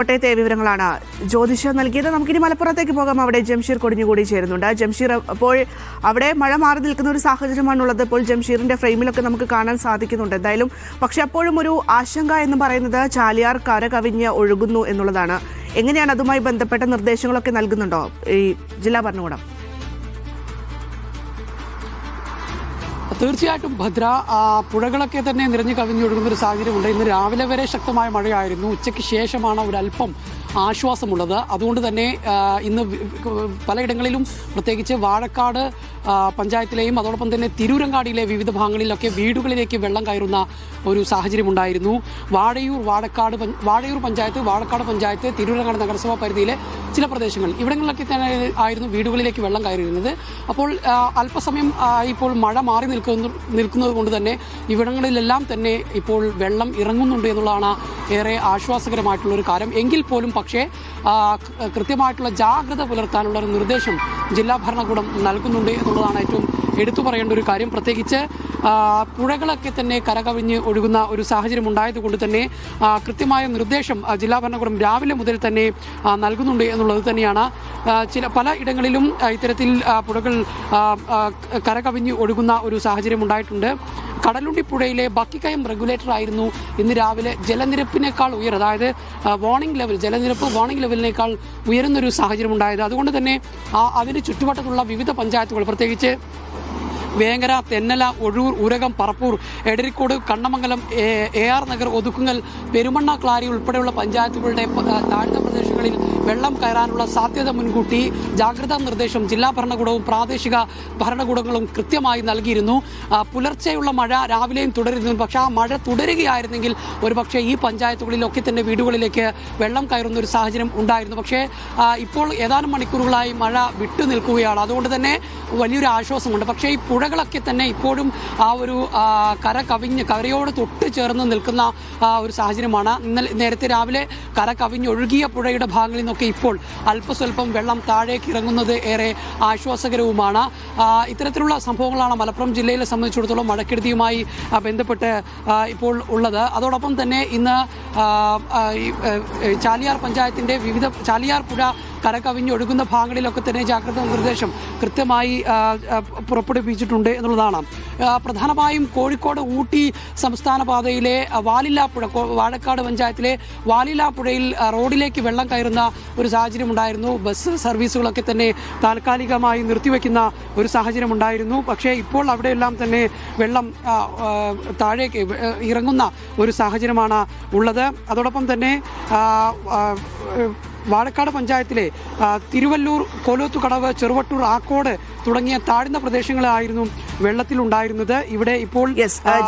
കോട്ടയത്തെ വിവരങ്ങളാണ് ജ്യോതിഷ നൽകിയത്. നമുക്കിനി മലപ്പുറത്തേക്ക് പോകാം. അവിടെ ജംഷീർ കൊടിഞ്ഞുകൂടി ചേരുന്നുണ്ട്. ജംഷീർ, അപ്പോൾ അവിടെ മഴ മാറി നിൽക്കുന്ന ഒരു സാഹചര്യമാണുള്ളത്. ഇപ്പോൾ ജംഷീറിന്റെ ഫ്രെയിമിലൊക്കെ നമുക്ക് കാണാൻ സാധിക്കുന്നുണ്ട്. എന്തായാലും പക്ഷെ അപ്പോഴും ഒരു ആശങ്ക എന്ന് പറയുന്നത് ചാലിയാർ കര കവിഞ്ഞ് ഒഴുകുന്നു എന്നുള്ളതാണ്. എങ്ങനെയാണ് അതുമായി ബന്ധപ്പെട്ട നിർദ്ദേശങ്ങളൊക്കെ നൽകുന്നുണ്ടോ ഈ ജില്ലാ ഭരണകൂടം? തീർച്ചയായിട്ടും ഭദ്ര, പുഴകളൊക്കെ തന്നെ നിറഞ്ഞു കവിഞ്ഞൊഴുകുന്ന ഒരു സാഹചര്യമുണ്ട്. ഇന്ന് രാവിലെ വരെ ശക്തമായ മഴയായിരുന്നു. ഉച്ചയ്ക്ക് ശേഷമാണ് ഒരല്പം ആശ്വാസമുള്ളത്. അതുകൊണ്ട് തന്നെ ഇന്ന് പലയിടങ്ങളിലും പ്രത്യേകിച്ച് വാഴക്കാട് പഞ്ചായത്തിലെയും അതോടൊപ്പം തന്നെ തിരൂരങ്ങാടിയിലെ വിവിധ ഭാഗങ്ങളിലൊക്കെ വീടുകളിലേക്ക് വെള്ളം കയറുന്ന ഒരു സാഹചര്യമുണ്ടായിരുന്നു. വാഴയൂർ പഞ്ചായത്ത്, വാഴക്കാട് പഞ്ചായത്ത്, തിരൂരങ്ങാട് നഗരസഭാ പരിധിയിലെ ചില പ്രദേശങ്ങൾ, ഇവിടങ്ങളിലൊക്കെ തന്നെ ആയിരുന്നു വീടുകളിലേക്ക് വെള്ളം കയറിയിരുന്നത്. അപ്പോൾ അല്പസമയം ഇപ്പോൾ മഴ മാറി നിൽക്കുന്നത് കൊണ്ട് തന്നെ ഇവിടങ്ങളിലെല്ലാം തന്നെ ഇപ്പോൾ വെള്ളം ഇറങ്ങുന്നുണ്ട് എന്നുള്ളതാണ് ഏറെ ആശ്വാസകരമായിട്ടുള്ളൊരു കാര്യം. എങ്കിൽ പോലും പക്ഷേ കൃത്യമായിട്ടുള്ള ജാഗ്രത പുലർത്താനുള്ള ഒരു നിർദ്ദേശം ജില്ലാ ഭരണകൂടം നൽകുന്നുണ്ട് എന്നുള്ളതാണ് ഏറ്റവും എടുത്തു പറയേണ്ട ഒരു കാര്യം. പ്രത്യേകിച്ച് പുഴകളൊക്കെ തന്നെ കരകവിഞ്ഞ് ഒഴുകുന്ന ഒരു സാഹചര്യം ഉണ്ടായതുകൊണ്ട് തന്നെ കൃത്യമായ നിർദ്ദേശം ജില്ലാ ഭരണകൂടം രാവിലെ മുതൽ തന്നെ നൽകുന്നുണ്ട് എന്നുള്ളത് തന്നെയാണ്. പല ഇടങ്ങളിലും ഇത്തരത്തിൽ പുഴകൾ കരകവിഞ്ഞ് ഒഴുകുന്ന ഒരു സാഹചര്യം ഉണ്ടായിട്ടുണ്ട്. കടലുണ്ടി പുഴയിലെ ബക്കിക്കയം റെഗുലേറ്റർ ആയിരുന്നു ഇന്ന് രാവിലെ ജലനിരപ്പിനേക്കാൾ അതായത് ജലനിരപ്പ് വാർണിംഗ് ലെവലിനേക്കാൾ ഉയരുന്നൊരു സാഹചര്യം ഉണ്ടായത്. അതുകൊണ്ട് തന്നെ അതിന് ചുറ്റുവട്ടത്തുള്ള വിവിധ പഞ്ചായത്തുകൾ, പ്രത്യേകിച്ച് വേങ്ങര, തെന്നല, ഒഴൂർ, ഊരകം, പറപ്പൂർ, എടരിക്കോട്, കണ്ണമംഗലം, AR നഗർ, ഒതുക്കുങ്ങൽ, പെരുമണ്ണ, ക്ലാരി ഉൾപ്പെടെയുള്ള പഞ്ചായത്തുകളുടെ താഴ്ന്ന പ്രദേശങ്ങളിൽ വെള്ളം കയറാനുള്ള സാധ്യത മുൻകൂട്ടി ജാഗ്രതാ നിർദ്ദേശം ജില്ലാ ഭരണകൂടവും പ്രാദേശിക ഭരണകൂടങ്ങളും കൃത്യമായി നൽകിയിരുന്നു. പുലർച്ചെയുള്ള മഴ രാവിലെയും തുടരുന്നു. പക്ഷേ ആ മഴ തുടരുകയായിരുന്നെങ്കിൽ ഒരുപക്ഷെ ഈ പഞ്ചായത്തുകളിലൊക്കെ തന്നെ വീടുകളിലേക്ക് വെള്ളം കയറുന്ന ഒരു സാഹചര്യം ഉണ്ടായിരുന്നു. പക്ഷേ ഇപ്പോൾ ഏതാനും മണിക്കൂറുകളായി മഴ വിട്ടു നിൽക്കുകയാണ്. അതുകൊണ്ട് തന്നെ വലിയൊരു ആശ്വാസമുണ്ട്. പക്ഷേ ഈ പുഴകളൊക്കെ തന്നെ ഇപ്പോഴും ആ ഒരു കരയോട് തൊട്ട് ചേർന്ന് നിൽക്കുന്ന ഒരു സാഹചര്യമാണ്. നേരത്തെ രാവിലെ കര കവിഞ്ഞൊഴുകിയ പുഴയുടെ ഭാഗങ്ങളിൽ നിന്നൊക്കെ ഇപ്പോൾ അല്പസ്വല്പം വെള്ളം താഴേക്ക് ഇറങ്ങുന്നത് ഏറെ ആശ്വാസകരവുമാണ്. ഇത്തരത്തിലുള്ള സംഭവങ്ങളാണ് മലപ്പുറം ജില്ലയെ സംബന്ധിച്ചിടത്തോളം മഴക്കെടുതിയുമായി ബന്ധപ്പെട്ട് ഇപ്പോൾ ഉള്ളത്. അതോടൊപ്പം തന്നെ ഇന്ന് ചാലിയാർ പഞ്ചായത്തിൻ്റെ ചാലിയാർ പുഴ കരകവിഞ്ഞൊഴുകുന്ന ഭാഗങ്ങളിലൊക്കെ തന്നെ ജാഗ്രതാ നിർദ്ദേശം കൃത്യമായി പുറപ്പെടുവിച്ചിട്ടുണ്ട് എന്നുള്ളതാണ്. പ്രധാനമായും കോഴിക്കോട് ഊട്ടി സംസ്ഥാന പാതയിലെ വാലില്ലാപ്പുഴ, വാഴക്കാട് പഞ്ചായത്തിലെ വാലില്ലാപ്പുഴയിൽ റോഡിലേക്ക് വെള്ളം കയറുന്ന ഒരു സാഹചര്യം ഉണ്ടായിരുന്നു. ബസ് സർവീസുകളൊക്കെ തന്നെ താൽക്കാലികമായി നിർത്തിവെക്കുന്ന ഒരു സാഹചര്യം ഉണ്ടായിരുന്നു. പക്ഷേ ഇപ്പോൾ അവിടെയെല്ലാം തന്നെ വെള്ളം താഴേക്ക് ഇറങ്ങുന്ന ഒരു സാഹചര്യമാണ് ഉള്ളത്. അതോടൊപ്പം തന്നെ വാഴക്കാട് പഞ്ചായത്തിലെ തിരുവല്ലൂർ, കോലോത്തുകടവ്, ചെറുവട്ടൂർ, ആക്കോട് തുടങ്ങിയ താഴ്ന്ന പ്രദേശങ്ങളായിരുന്നു വെള്ളത്തിലുണ്ടായിരുന്നത്. ഇവിടെ ഇപ്പോൾ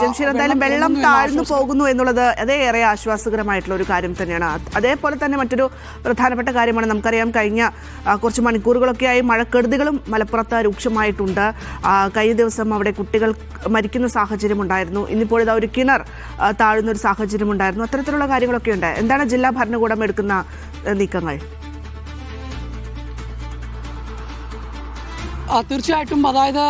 ജംഷീർ, എന്തായാലും വെള്ളം താഴ്ന്നു പോകുന്നു എന്നുള്ളത് അതേറെ ആശ്വാസകരമായിട്ടുള്ള ഒരു കാര്യം തന്നെയാണ്. അതേപോലെ തന്നെ മറ്റൊരു പ്രധാനപ്പെട്ട കാര്യമാണ്, നമുക്കറിയാം കഴിഞ്ഞ കുറച്ച് മണിക്കൂറുകളൊക്കെയായി മഴക്കെടുതികളും മലപ്പുറത്ത് രൂക്ഷമായിട്ടുണ്ട്. കഴിഞ്ഞ ദിവസം അവിടെ കുട്ടികൾ മരിക്കുന്ന സാഹചര്യം ഉണ്ടായിരുന്നു. ഇന്നിപ്പോൾ ഇതാ ഒരു കിണർ താഴുന്ന ഒരു സാഹചര്യം ഉണ്ടായിരുന്നു. അത്തരത്തിലുള്ള കാര്യങ്ങളൊക്കെ ഉണ്ട്. എന്താണ് ജില്ലാ ഭരണകൂടം എടുക്കുന്ന നീക്കങ്ങൾ? തീർച്ചയായിട്ടും, അതായത്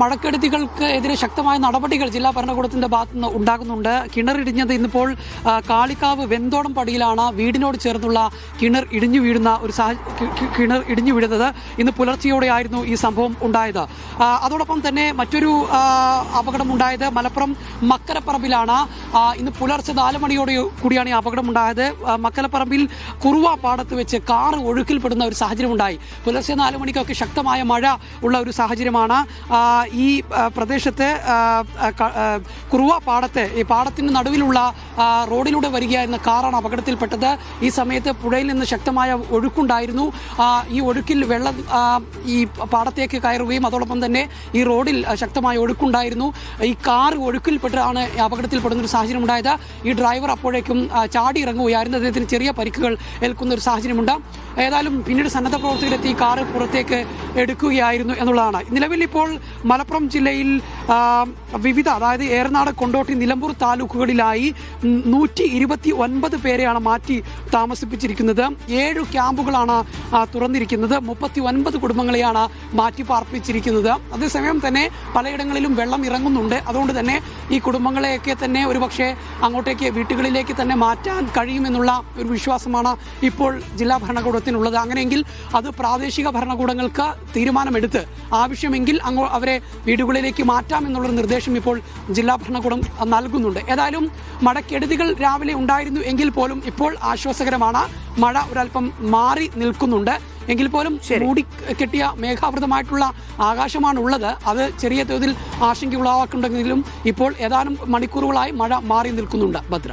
മഴക്കെടുതികൾക്ക് എതിരെ ശക്തമായ നടപടികൾ ജില്ലാ ഭരണകൂടത്തിന്റെ ഭാഗത്തുനിന്ന് ഉണ്ടാകുന്നുണ്ട്. കിണറിടിഞ്ഞത് ഇന്നിപ്പോൾ കാളിക്കാവ് വെന്തോടം പടിയിലാണ് വീടിനോട് ചേർന്നുള്ള കിണർ ഇടിഞ്ഞു വീഴുന്നത്. ഇന്ന് പുലർച്ചെയോടെയായിരുന്നു ഈ സംഭവം ഉണ്ടായത്. അതോടൊപ്പം തന്നെ മറ്റൊരു അപകടമുണ്ടായത് മലപ്പുറം മക്കരപ്പറമ്പിലാണ്. ഇന്ന് പുലർച്ചെ 4 മണിയോടെ കൂടിയാണ് ഈ അപകടം ഉണ്ടായത്. മക്കരപ്പറമ്പിൽ കുറുവ പാടത്ത് വെച്ച് കാർ ഒഴുക്കിൽപ്പെടുന്ന ഒരു സാഹചര്യം ഉണ്ടായി. പുലർച്ചെ 4 മണിക്കൊക്കെ ശക്തമായ മഴ ഉള്ള ഒരു സാഹചര്യമാണ്. ഈ പ്രദേശത്ത് കുറുവ പാടത്ത്, ഈ പാടത്തിന് നടുവിലുള്ള റോഡിലൂടെ വരികയായിരുന്ന കാറാണ് അപകടത്തിൽപ്പെട്ടത്. ഈ സമയത്ത് പുഴയിൽ നിന്ന് ശക്തമായ ഒഴുക്കുണ്ടായിരുന്നു. ഈ ഒഴുക്കിൽ വെള്ളം ഈ പാടത്തേക്ക് കയറുകയും അതോടൊപ്പം തന്നെ ഈ റോഡിൽ ശക്തമായ ഒഴുക്കുണ്ടായിരുന്നു. ഈ കാർ ഒഴുക്കിൽപ്പെട്ടാണ് അപകടത്തിൽപ്പെടുന്ന ഒരു സാഹചര്യം ഉണ്ടായത്. ഈ ഡ്രൈവർ അപ്പോഴേക്കും ചാടി ഇറങ്ങുകയായിരുന്നു. അദ്ദേഹത്തിന് ചെറിയ പരിക്കുകൾ ഏൽക്കുന്ന ഒരു സാഹചര്യമുണ്ട്. ഏതായാലും പിന്നീട് സന്നദ്ധ പ്രവർത്തകരെത്തി കാറ് പുറത്തേക്ക് എടുക്കുകയായിരുന്നു എന്നുള്ളതാണ്. നിലവിൽ ഇപ്പോൾ മലപ്പുറം ജില്ലയിൽ വിവിധ അതായത് ഏറനാട്, കൊണ്ടോട്ടി, നിലമ്പൂർ താലൂക്കുകളിലായി 129 പേരെയാണ് മാറ്റി താമസിപ്പിച്ചിരിക്കുന്നത്. 7 ക്യാമ്പുകളാണ് തുറന്നിരിക്കുന്നത്. 39 കുടുംബങ്ങളെയാണ് മാറ്റി പാർപ്പിച്ചിരിക്കുന്നത്. അതേസമയം തന്നെ പലയിടങ്ങളിലും വെള്ളം ഇറങ്ങുന്നുണ്ട്. അതുകൊണ്ട് തന്നെ ഈ കുടുംബങ്ങളെയൊക്കെ തന്നെ ഒരുപക്ഷെ അങ്ങോട്ടേക്ക് വീട്ടുകളിലേക്ക് തന്നെ മാറ്റാൻ കഴിയുമെന്നുള്ള ഒരു വിശ്വാസമാണ് ഇപ്പോൾ ജില്ലാ ഭരണകൂടത്തിനുള്ളത്. അങ്ങനെയെങ്കിൽ അത് പ്രാദേശിക ഭരണകൂടങ്ങൾക്ക് തീരുമാനമെടുത്ത് ആവശ്യമെങ്കിൽ അവരെ വീടുകളിലേക്ക് മാറ്റാമെന്നുള്ളൊരു നിർദ്ദേശം ഇപ്പോൾ ജില്ലാ ഭരണകൂടം നൽകുന്നുണ്ട്. ഏതായാലും മഴക്കെടുതികൾ രാവിലെ ഉണ്ടായിരുന്നു എങ്കിൽ പോലും ഇപ്പോൾ ആശ്വാസകരമാണ്. മഴ ഒരല്പം മാറി നിൽക്കുന്നുണ്ട് എങ്കിൽ പോലും മൂടി കെട്ടിയ മേഘാവൃതമായിട്ടുള്ള ആകാശമാണ് ഉള്ളത്. അത് ചെറിയ തോതിൽ ആശങ്ക ഉളവാക്കുന്നുണ്ടെങ്കിലും ഇപ്പോൾ ഏതാനും മണിക്കൂറുകളായി മഴ മാറി നിൽക്കുന്നുണ്ട്. ഭദ്ര.